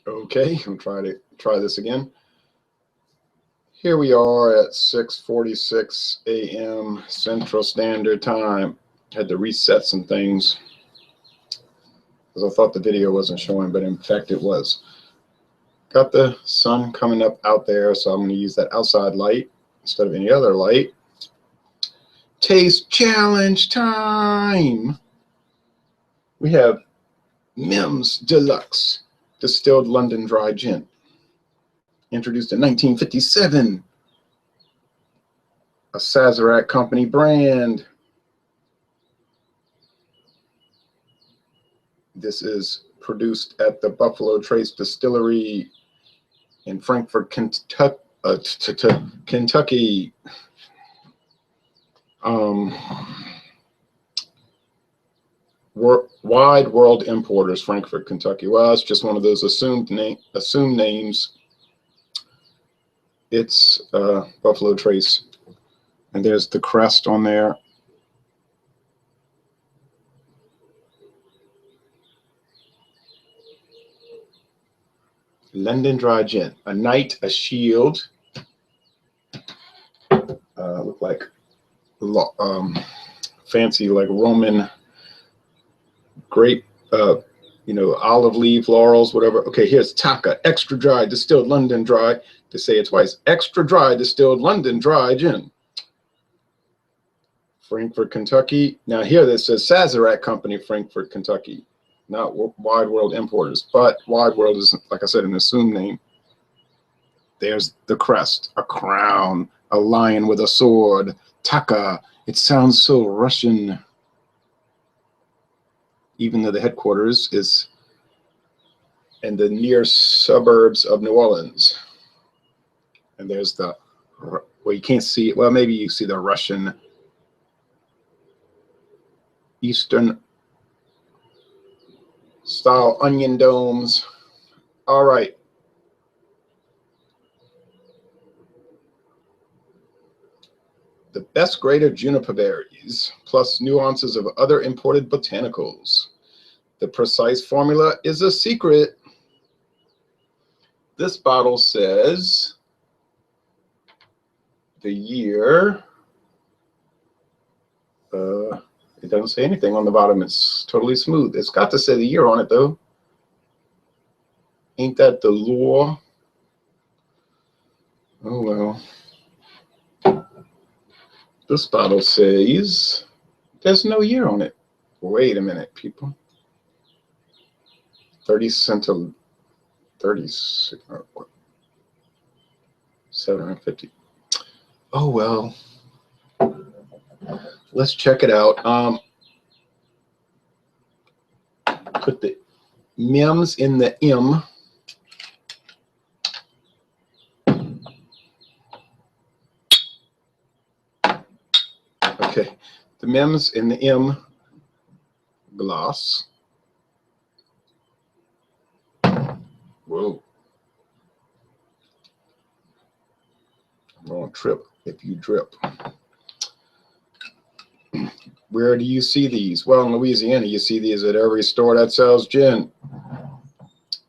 Okay, I'm trying to try this again. Here we are at 6:46 a.m. Central Standard Time. Had to reset some things because I thought the video wasn't showing, but in fact it was. Got the sun coming up out there, so I'm going to use that outside light instead of any other light. Taste challenge time! We have Mims Deluxe Distilled London Dry Gin. Introduced in 1957. A Sazerac company brand. This is produced at the Buffalo Trace Distillery in Frankfort, Kentucky. Wide World Importers, Frankfort, Kentucky. Well, it's just one of those assumed names. It's Buffalo Trace, and there's the crest on there. London Dry Gin, a knight, a shield. Look like fancy, like Roman grape, olive leaf, laurels, whatever. Okay, here's Taaka, extra dry distilled London dry. To say it twice, extra dry distilled London dry gin. Frankfort, Kentucky. Now here this says Sazerac Company, Frankfort, Kentucky. Not Wide World Importers, but Wide World is, like I said, an assumed name. There's the crest, a crown, a lion with a sword. Taaka. It sounds so Russian. Even though the headquarters is in the near suburbs of New Orleans. And there's the, well, you can't see it. Well, maybe you see the Russian Eastern style onion domes. All right. The best grade of juniper berries, plus nuances of other imported botanicals. The precise formula is a secret. This bottle says the year. It doesn't say anything on the bottom. It's totally smooth. It's got to say the year on it, though. Ain't that the law? Oh, well. This bottle says there's no year on it. Wait a minute, people. 30 cents of 36, 750. Oh, well. Let's check it out. Put the Mims in the M. Okay, the Mims in the M glass. Whoa. I'm gonna trip if you drip. Where do you see these? Well, in Louisiana, you see these at every store that sells gin,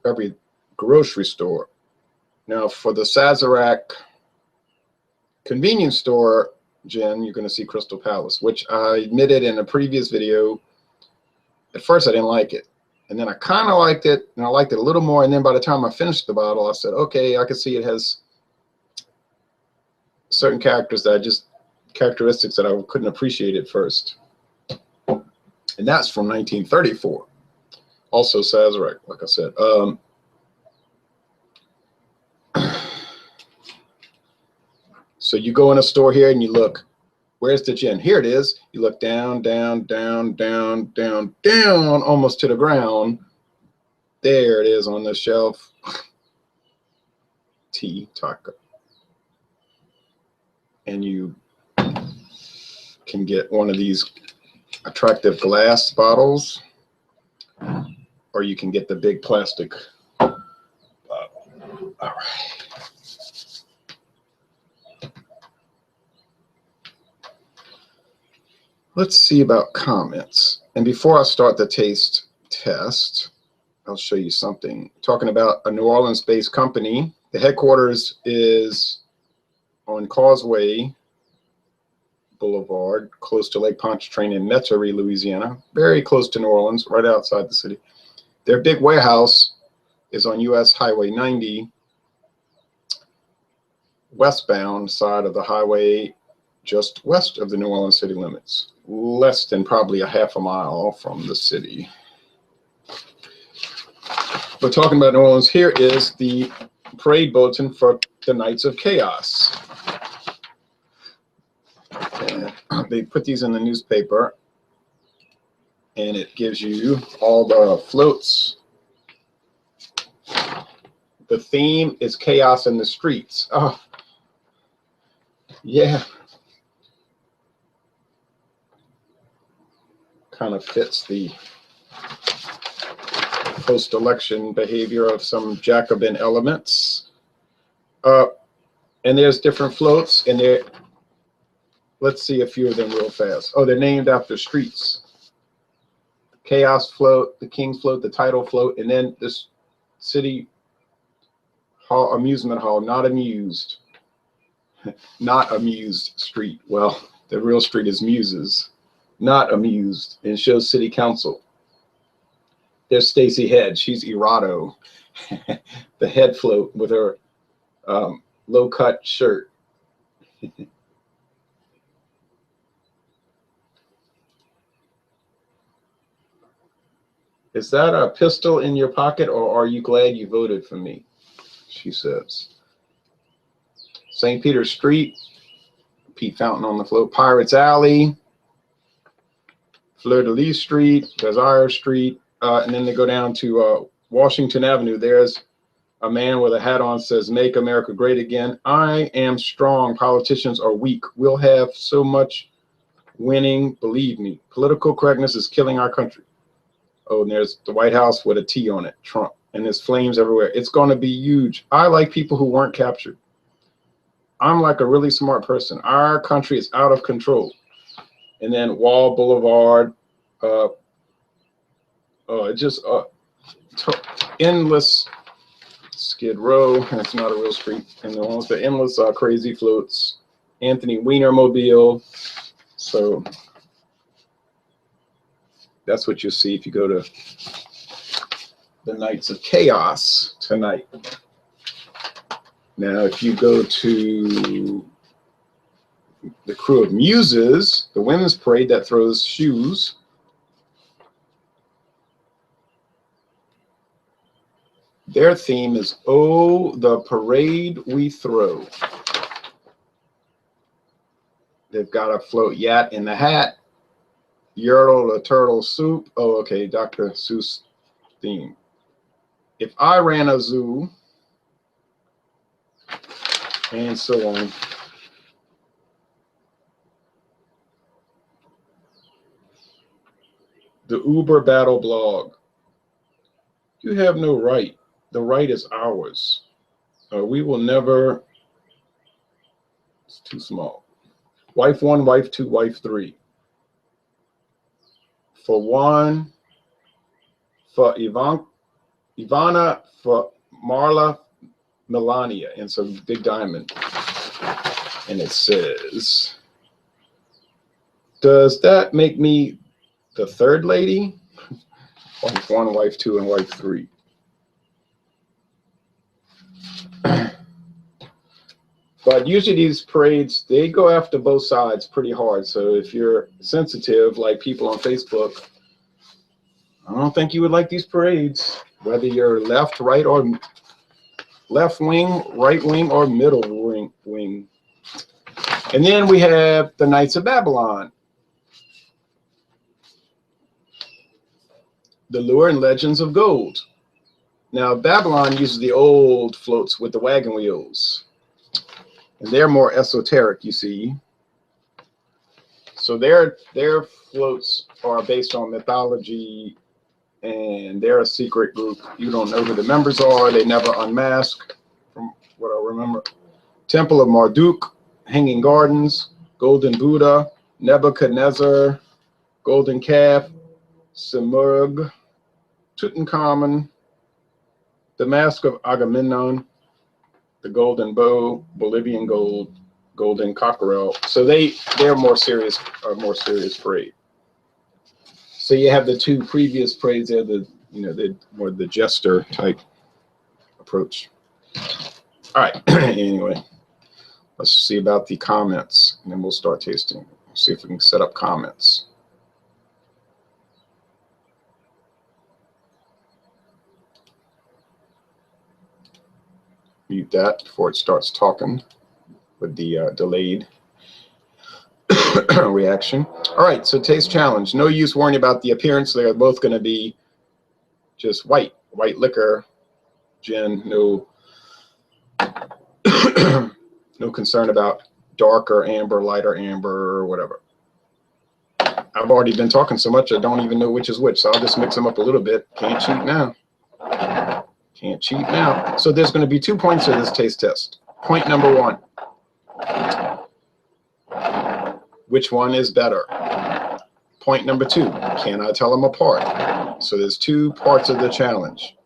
every grocery store. Now, for the Sazerac convenience store gin, you're going to see Crystal Palace, which I admitted in a previous video. At first, I didn't like it. And then I kind of liked it, and I liked it a little more. And then by the time I finished the bottle, I said, okay, I can see it has certain characteristics that I couldn't appreciate at first. And that's from 1934. Also Sazerac, like I said. So you go in a store here and you look, where's the gin? Here it is. You look down, down, down, down, down, down, almost to the ground. There it is on the shelf. Taaka. And you can get one of these attractive glass bottles, or you can get the big plastic bottle. All right. Let's see about comments. And before I start the taste test, I'll show you something. Talking about a New Orleans-based company. The headquarters is on Causeway Boulevard, close to Lake Pontchartrain in Metairie, Louisiana, very close to New Orleans, right outside the city. Their big warehouse is on US Highway 90, westbound side of the highway, just west of the New Orleans city limits, less than probably a half a mile from the city. But talking about New Orleans, here is the parade bulletin for the Nights of Chaos. And they put these in the newspaper, and it gives you all the floats. The theme is chaos in the streets. Oh, yeah. Kind of fits the post-election behavior of some Jacobin elements. And there's different floats, and they're, let's see a few of them real fast. Oh, they're named after streets. Chaos float, the King's float, the Title float, and then this City Hall amusement hall, not amused. Not amused street. Well, the real street is Muses. Not amused, and shows City Council. There's Stacy Head. She's Errato. The head float with her low-cut shirt. Is that a pistol in your pocket, or are you glad you voted for me? She says. St. Peter's Street, Pete Fountain on the float. Pirates Alley, Fleur-de-Lis Street, Desire Street, and then they go down to Washington Avenue. There's a man with a hat on, says, "Make America Great Again. I am strong. Politicians are weak. We'll have so much winning, believe me. Political correctness is killing our country." Oh, and there's the White House with a T on it, Trump, and there's flames everywhere. It's going to be huge. I like people who weren't captured. I'm like a really smart person. Our country is out of control. And then Wall Boulevard, just endless Skid Row. That's not a real street in New Orleans, but endless crazy floats. Anthony Weiner Mobile. So that's what you'll see if you go to the Nights of Chaos tonight. Now, if you go to the Crew of Muses, the women's parade that throws shoes, their theme is, "Oh, the parade we throw." They've got a float Yat in the Hat, Yertle the Turtle Soup. Oh, okay, Dr. Seuss theme. If I ran a zoo, and so on. The Uber Battle blog. You have no right. The right is ours. We will never. It's too small. Wife 1, wife 2, wife 3. For Juan, for Ivana, for Marla, Melania, and so big diamond. And it says, "Does that make me the third lady?" Wife 1, wife 2, and wife 3. But usually these parades, they go after both sides pretty hard. So if you're sensitive, like people on Facebook, I don't think you would like these parades, whether you're left, right, or left wing, right wing, or middle wing. And then we have the Knights of Babylon. The Lure and Legends of Gold. Now, Babylon uses the old floats with the wagon wheels. And they're more esoteric, you see. So their floats are based on mythology, and they're a secret group. You don't know who the members are. They never unmask, from what I remember. Temple of Marduk, Hanging Gardens, Golden Buddha, Nebuchadnezzar, Golden Calf, Simurgh, Tutankhamun, the Mask of Agamemnon, the Golden Bow, Bolivian Gold, Golden Cockerel. So they're more serious parade. So you have the two previous parades there, they're more the jester type approach. All right, anyway, let's see about the comments, and then we'll start tasting. See if we can set up comments. Mute that before it starts talking with the delayed reaction. All right, so taste challenge. No use worrying about the appearance. They are both going to be just white liquor, gin. No, no concern about darker amber, lighter amber, or whatever. I've already been talking so much I don't even know which is which, so I'll just mix them up a little bit. Can't cheat now. Can't cheat now. So there's going to be 2 points to this taste test. Point number 1. Which one is better? Point number 2. Can I tell them apart? So there's 2 parts of the challenge.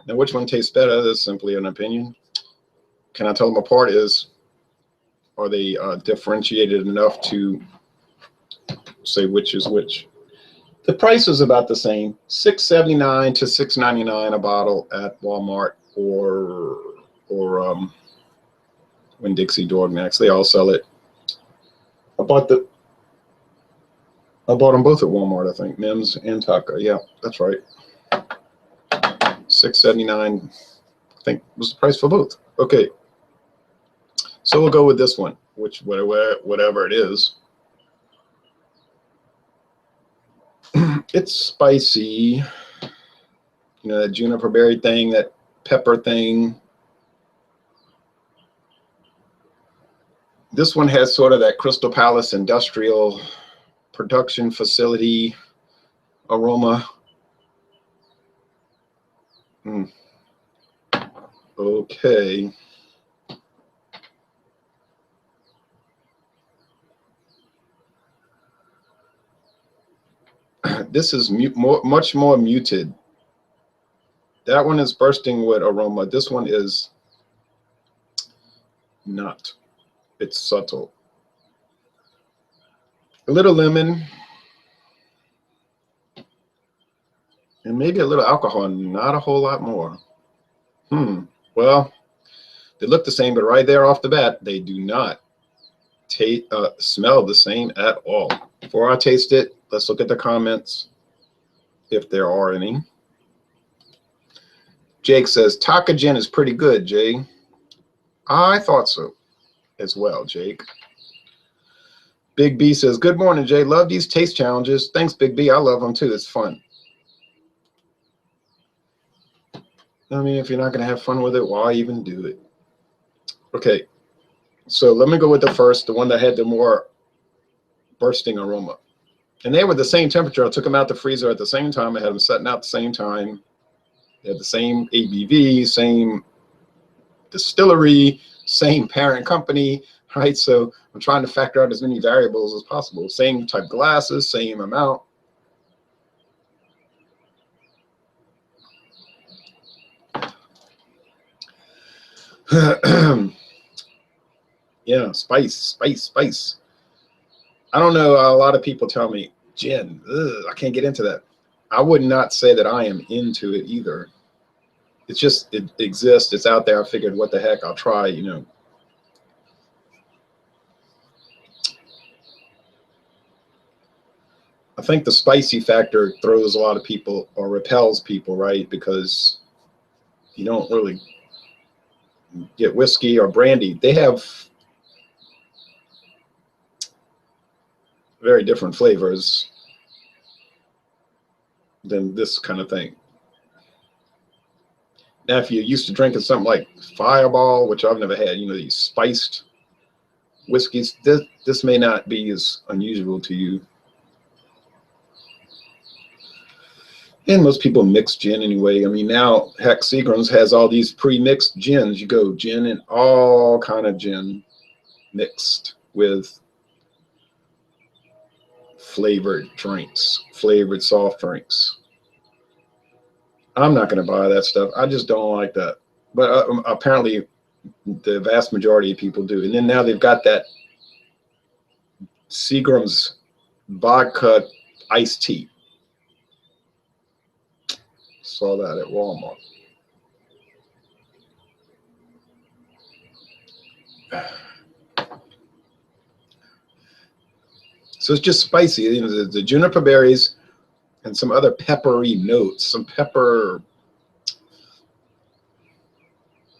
Now, which one tastes better is simply an opinion. Can I tell them apart is, are they differentiated enough to say which is which? The price is about the same, $6.79 to $6.99 a bottle at Walmart or Winn-Dixie, Dorgnax. They all sell it. I bought them both at Walmart, I think. Mims and Taaka. Yeah, that's right. $6.79, I think, was the price for both. Okay. So we'll go with this one, which whatever it is. It's spicy. That juniper berry thing, that pepper thing. This one has sort of that Crystal Palace industrial production facility aroma. Okay. This is much more muted. That one is bursting with aroma. This one is not. It's subtle. A little lemon. And maybe a little alcohol, not a whole lot more. Well, they look the same, but right there off the bat, they do not smell the same at all. Before I taste it, let's look at the comments, if there are any. Jake says, Taaka Gin is pretty good, Jay. I thought so as well, Jake. Big B says, good morning, Jay. Love these taste challenges. Thanks, Big B. I love them, too. It's fun. I mean, if you're not going to have fun with it, why even do it? Okay, so let me go with the one that had the more bursting aroma. And they were the same temperature. I took them out the freezer at the same time. I had them setting out the same time. They had the same ABV, same distillery, same parent company, right? So I'm trying to factor out as many variables as possible. Same type glasses, same amount. Yeah, spice. I don't know. A lot of people tell me, gin, I can't get into that. I would not say that I am into it either. It's just, it exists. It's out there. I figured, what the heck, I'll try, I think the spicy factor throws a lot of people or repels people, right? Because you don't really get whiskey or brandy. They have very different flavors than this kind of thing. Now, if you're used to drinking something like Fireball, which I've never had, these spiced whiskeys, this may not be as unusual to you. And most people mix gin anyway. I mean, now, heck, Seagram's has all these pre-mixed gins. You go gin and all kind of gin mixed with flavored drinks, flavored soft drinks. I'm not going to buy that stuff. I just don't like that. But apparently, the vast majority of people do. And then now they've got that Seagram's vodka iced tea. Saw that at Walmart. So it's just spicy. You know, the juniper berries and some other peppery notes, some pepper.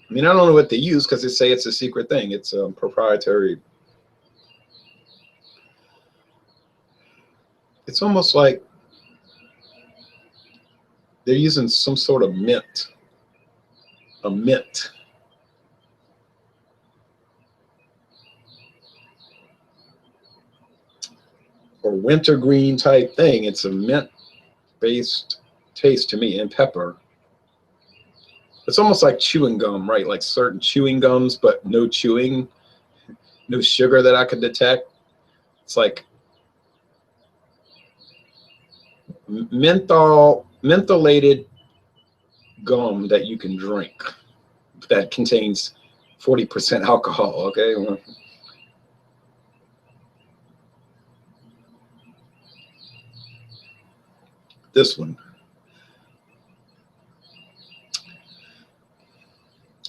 I mean, I don't know what they use because they say it's a secret thing. It's a proprietary. It's almost like they're using some sort of mint, a mint. Or wintergreen type thing. It's a mint-based taste to me, and pepper. It's almost like chewing gum, right? Like certain chewing gums, but no chewing, no sugar that I could detect. It's like mentholated gum that you can drink that contains 40% alcohol. Okay. Well, this one,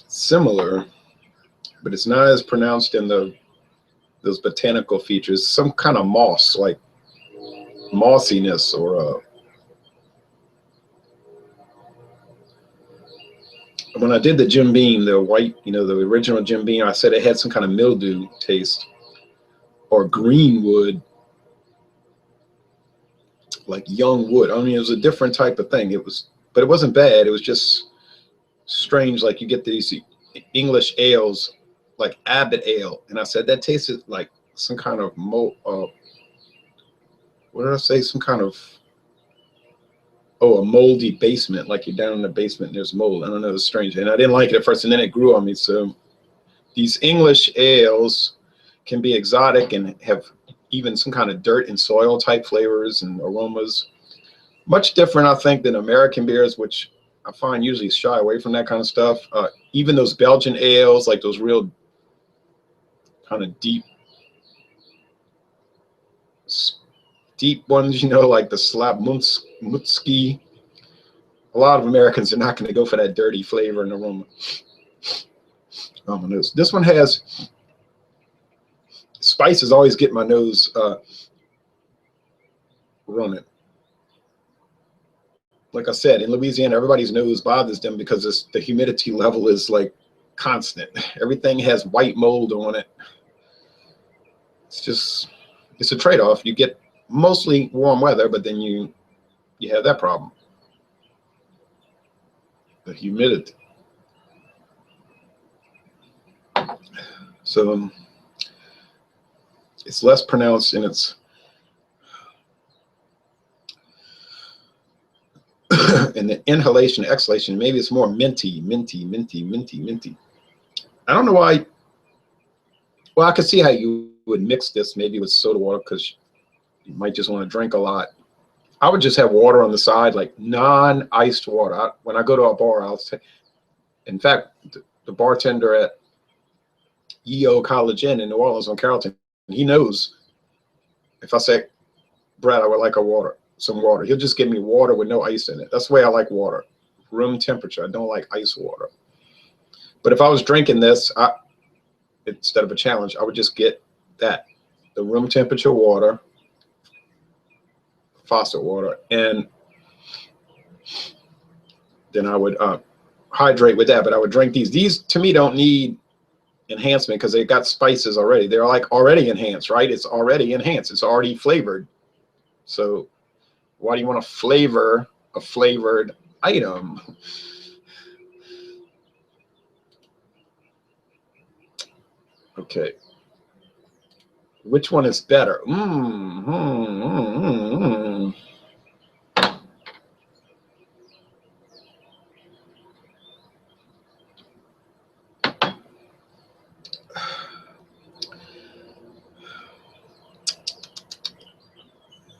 similar, but it's not as pronounced in those botanical features. Some kind of moss, like mossiness, or when I did the Jim Beam, the white, you know, the original Jim Beam, I said it had some kind of mildew taste, or green wood, like young wood. I mean, it was a different type of thing. It was, but it wasn't bad. It was just strange. Like you get these English ales, like Abbott Ale, and I said that tasted like some kind of what did I say? Some kind of, oh, a moldy basement. Like you're down in the basement and there's mold. I don't know. It was strange, and I didn't like it at first, and then it grew on me. So these English ales can be exotic and have even some kind of dirt and soil type flavors and aromas. Much different, I think, than American beers, which I find usually shy away from that kind of stuff. Even those Belgian ales, like those real kind of deep ones, you know, like the Slabmutski. A lot of Americans are not going to go for that dirty flavor and aroma. Oh, my nose. This one has spices. Always get my nose running. Like I said, in Louisiana, everybody's nose bothers them because the humidity level is like constant. Everything has white mold on it. It's a trade-off. You get mostly warm weather, but then you have that problem, the humidity. So it's less pronounced in its in the inhalation, exhalation. Maybe it's more minty. I don't know why. Well, I could see how you would mix this maybe with soda water because you might just want to drink a lot. I would just have water on the side, like non-iced water. When I go to a bar, I'll say, in fact, the bartender at EO College Inn in New Orleans on Carrollton, he knows if I say, Brad, I would like some water. He'll just give me water with no ice in it. That's the way I like water, room temperature. I don't like ice water. But if I was drinking this, instead of a challenge, I would just get the room temperature water, faucet water, and then I would hydrate with that. But I would drink these. These to me don't need enhancement because they got spices already. They're like already enhanced, right? It's already enhanced. It's already flavored. So why do you want to flavor a flavored item? Okay. Which one is better?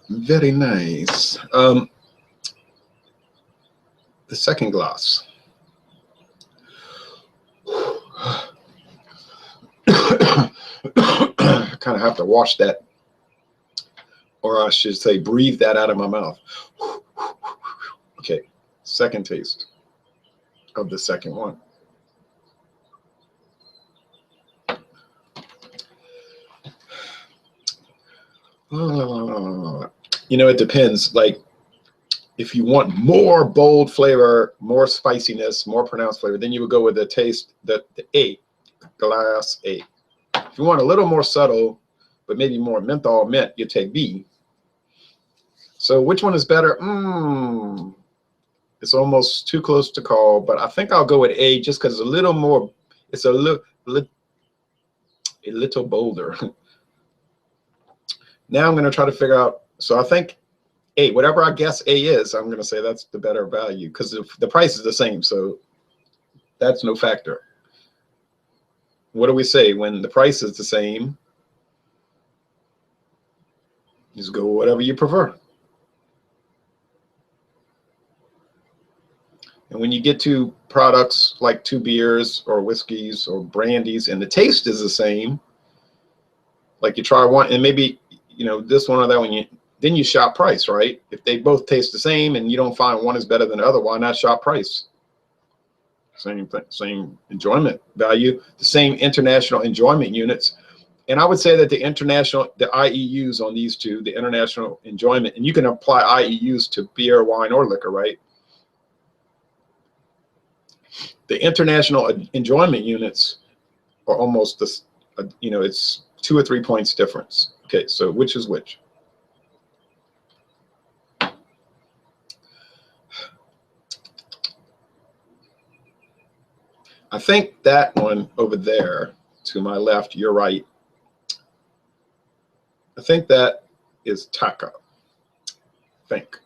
Very nice. the second glass. I kind of have to wash that, or I should say breathe that out of my mouth. Okay, second taste of the second one. You know, it depends. Like, if you want more bold flavor, more spiciness, more pronounced flavor, then you would go with the taste, the A, glass A. If you want a little more subtle, but maybe more menthol mint, you take B. So which one is better? It's almost too close to call, but I think I'll go with A just because it's a little more, it's a little bolder. Now I'm going to try to figure out, so I think A, whatever I guess A is, I'm going to say that's the better value because the price is the same, so that's no factor. What do we say when the price is the same? Just go whatever you prefer. And when you get to products like two beers or whiskeys or brandies and the taste is the same, like you try one and maybe, you know, this one or that one, then you shop price, right? If they both taste the same and you don't find one is better than the other, why not shop price? Same thing, same enjoyment value, the same international enjoyment units. And I would say that the IEUs on these two, the international enjoyment, and you can apply IEUs to beer, wine, or liquor, right? The international enjoyment units are almost this, you know, it's 2 or 3 points difference. Okay, so which is which? I think that one over there to my left, your right, I think that is Taaka. I think.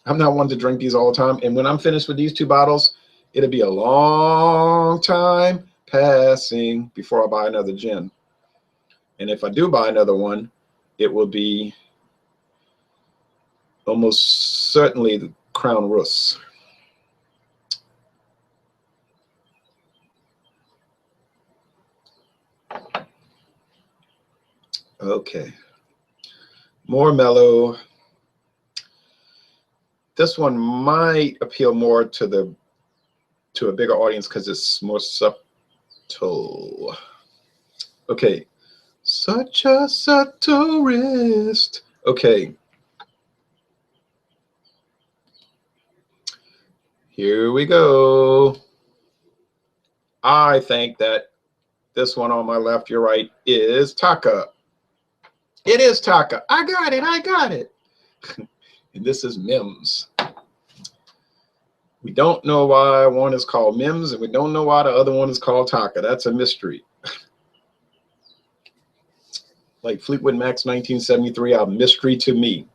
I'm not one to drink these all the time. And when I'm finished with these two bottles, it'll be a long time passing before I buy another gin. And if I do buy another one, it will be almost certainly the Crown Rus. Okay, more mellow. This one might appeal more to a bigger audience because it's more subtle. Okay, such a subtle wrist. Okay, here we go. I think that this one on my left, your right, is Taaka. It is Taaka. I got it. I got it. And this is Mims. We don't know why one is called Mims, and we don't know why the other one is called Taaka. That's a mystery. Like Fleetwood Mac's 1973 album, Mystery to Me.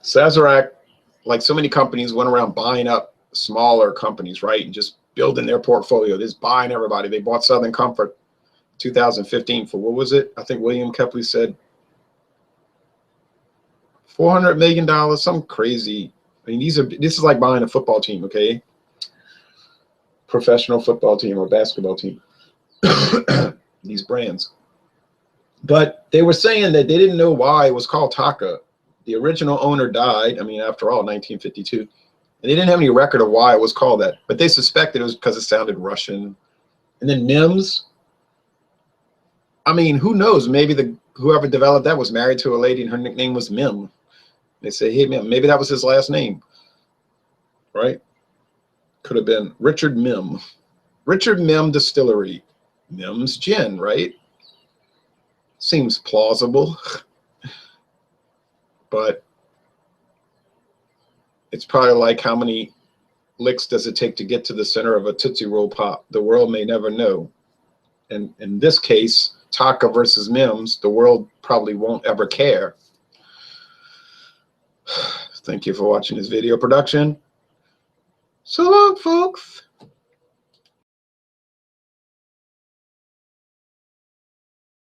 Sazerac, like so many companies, went around buying up smaller companies, right, and just building their portfolio, just buying everybody. They bought Southern Comfort 2015 for, what was it? I think William Kepley said $400 million, something crazy. I mean, this is like buying a football team, okay? Professional football team or basketball team. These brands. But they were saying that they didn't know why it was called Taaka. The original owner died, I mean, after all, 1952. And they didn't have any record of why it was called that. But they suspected it was because it sounded Russian. And then Mims, I mean, who knows? Maybe whoever developed that was married to a lady and her nickname was Mim. They say, hey, Mim. Maybe that was his last name, right? Could have been Richard Mim. Richard Mim Distillery. Mims Gin, right? Seems plausible. But it's probably like, how many licks does it take to get to the center of a Tootsie Roll Pop? The world may never know. And in this case, Taaka versus Mims, the world probably won't ever care. Thank you for watching this video production. So long, folks.